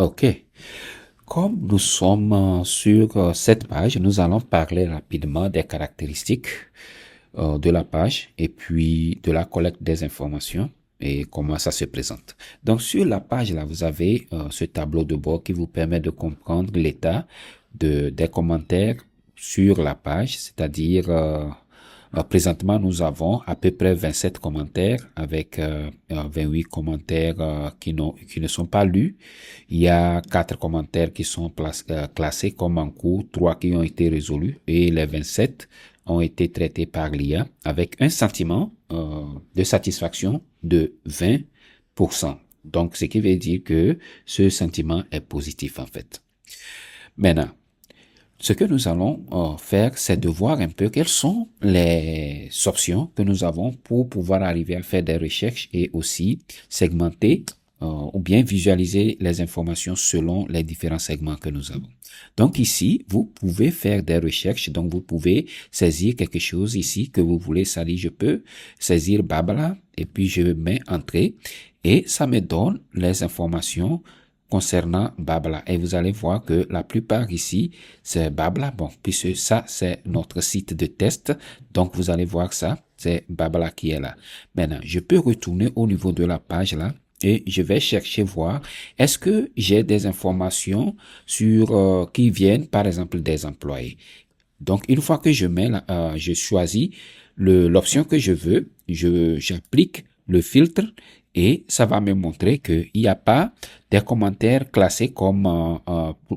OK. Comme nous sommes sur cette page, nous allons parler rapidement des caractéristiques de la page et puis de la collecte des informations et comment ça se présente. Donc sur la page là, vous avez ce tableau de bord qui vous permet de comprendre l'état des commentaires sur la page, c'est-à-dire présentement, nous avons à peu près 27 commentaires avec 28 commentaires qui ne sont pas lus. Il y a 4 commentaires qui sont classés comme en cours, 3 qui ont été résolus et les 27 ont été traités par l'IA avec un sentiment de satisfaction de 20%. Donc, ce qui veut dire que ce sentiment est positif en fait. Maintenant, ce que nous allons faire, c'est de voir un peu quelles sont les options que nous avons pour pouvoir arriver à faire des recherches et aussi segmenter ou bien visualiser les informations selon les différents segments que nous avons. Donc ici, vous pouvez faire des recherches, donc vous pouvez saisir quelque chose ici que vous voulez, ça dit je peux saisir Babala et puis je mets entrée et ça me donne les informations concernant Babla. Et vous allez voir que la plupart ici, c'est Babla. Bon, puisque ça, c'est notre site de test. Donc, vous allez voir ça, c'est Babla qui est là. Maintenant, je peux retourner au niveau de la page là et je vais chercher voir est-ce que j'ai des informations sur qui viennent, par exemple, des employés. Donc, une fois que je mets là, je choisis l'option que je veux, j'applique le filtre et ça va me montrer qu'il n'y a pas des commentaires classés comme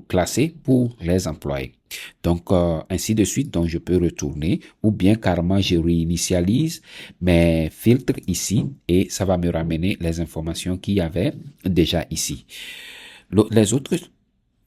classés pour les employés. Donc, ainsi de suite, donc je peux retourner ou bien carrément je réinitialise mes filtres ici et ça va me ramener les informations qu'il y avait déjà ici. Les autres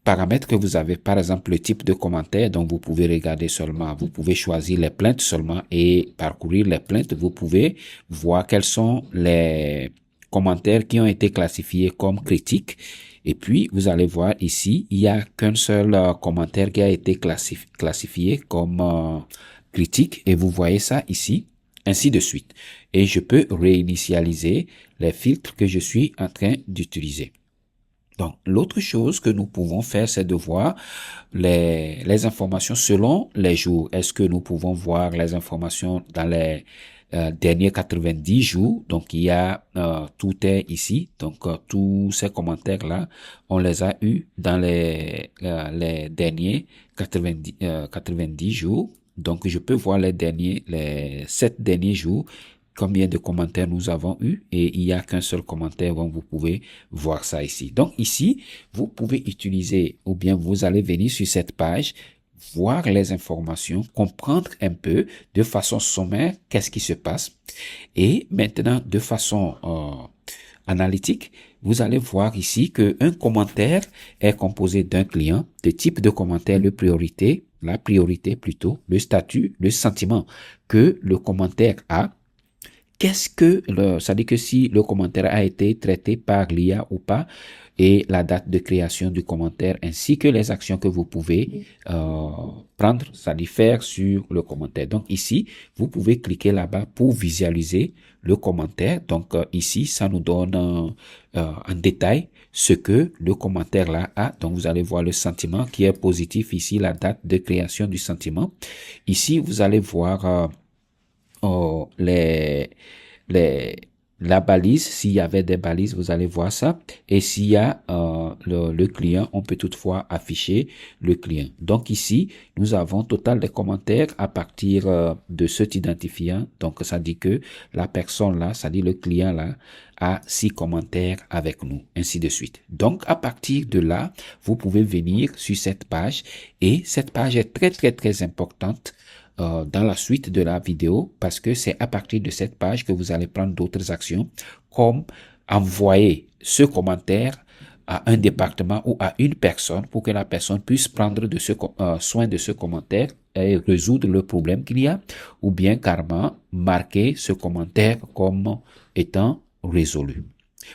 paramètres que vous avez, par exemple, le type de commentaire, donc vous pouvez regarder seulement, vous pouvez choisir les plaintes seulement et parcourir les plaintes. Vous pouvez voir quels sont les commentaires qui ont été classifiés comme critiques. Et puis, vous allez voir ici, il n'y a qu'un seul commentaire qui a été classifié comme critique. Et vous voyez ça ici, ainsi de suite. Et je peux réinitialiser les filtres que je suis en train d'utiliser. Donc, l'autre chose que nous pouvons faire, c'est de voir les informations selon les jours. Est-ce que nous pouvons voir les informations dans les derniers 90 jours? Donc, il y a tout est ici. Donc, tous ces commentaires-là, on les a eus dans les derniers 90 jours. Donc, je peux voir les 7 derniers jours, combien de commentaires nous avons eu et il n'y a qu'un seul commentaire, donc vous pouvez voir ça ici. Donc ici, vous pouvez utiliser ou bien vous allez venir sur cette page, voir les informations, comprendre un peu de façon sommaire qu'est-ce qui se passe et maintenant de façon analytique, vous allez voir ici qu'un commentaire est composé d'un client, de type de commentaire, la priorité plutôt, le statut, le sentiment que le commentaire a. Ça dit que si le commentaire a été traité par l'IA ou pas, et la date de création du commentaire, ainsi que les actions que vous pouvez prendre, ça dit faire sur le commentaire. Donc ici, vous pouvez cliquer là-bas pour visualiser le commentaire. Donc ici, ça nous donne en détail ce que le commentaire là a. Donc vous allez voir le sentiment qui est positif ici, la date de création du sentiment. Ici, vous allez voir la balise, s'il y avait des balises, vous allez voir ça. Et s'il y a le client, on peut toutefois afficher le client. Donc ici, nous avons total des commentaires à partir de cet identifiant. Donc ça dit que la personne là, ça dit le client là, a 6 commentaires avec nous, ainsi de suite. Donc à partir de là, vous pouvez venir sur cette page et cette page est très très très importante dans la suite de la vidéo parce que c'est à partir de cette page que vous allez prendre d'autres actions comme envoyer ce commentaire à un département ou à une personne pour que la personne puisse prendre soin de ce commentaire et résoudre le problème qu'il y a ou bien carrément marquer ce commentaire comme étant résolu.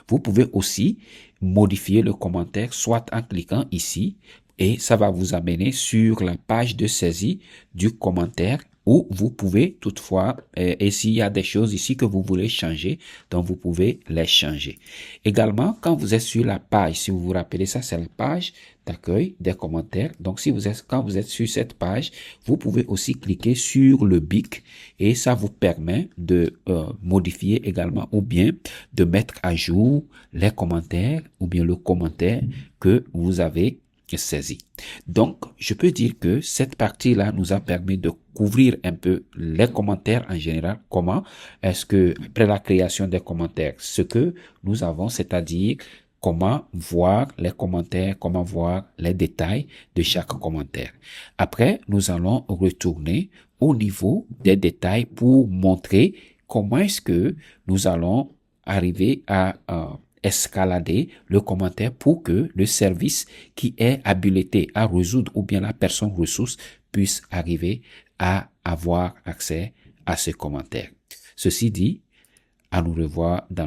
Vous pouvez aussi modifier le commentaire soit en cliquant ici et ça va vous amener sur la page de saisie du commentaire Ou vous pouvez toutefois, et s'il y a des choses ici que vous voulez changer, donc vous pouvez les changer. Également, quand vous êtes sur la page, si vous vous rappelez ça, c'est la page d'accueil des commentaires. Donc, quand vous êtes sur cette page, vous pouvez aussi cliquer sur le bic et ça vous permet de modifier également ou bien de mettre à jour les commentaires ou bien le commentaire que vous avez saisi. Donc, je peux dire que cette partie-là nous a permis de couvrir un peu les commentaires en général. Comment est-ce que, après la création des commentaires, ce que nous avons, c'est-à-dire comment voir les commentaires, comment voir les détails de chaque commentaire. Après, nous allons retourner au niveau des détails pour montrer comment est-ce que nous allons arriver à escalader le commentaire pour que le service qui est habilité à résoudre ou bien la personne ressource puisse arriver à avoir accès à ce commentaire. Ceci dit, à nous revoir dans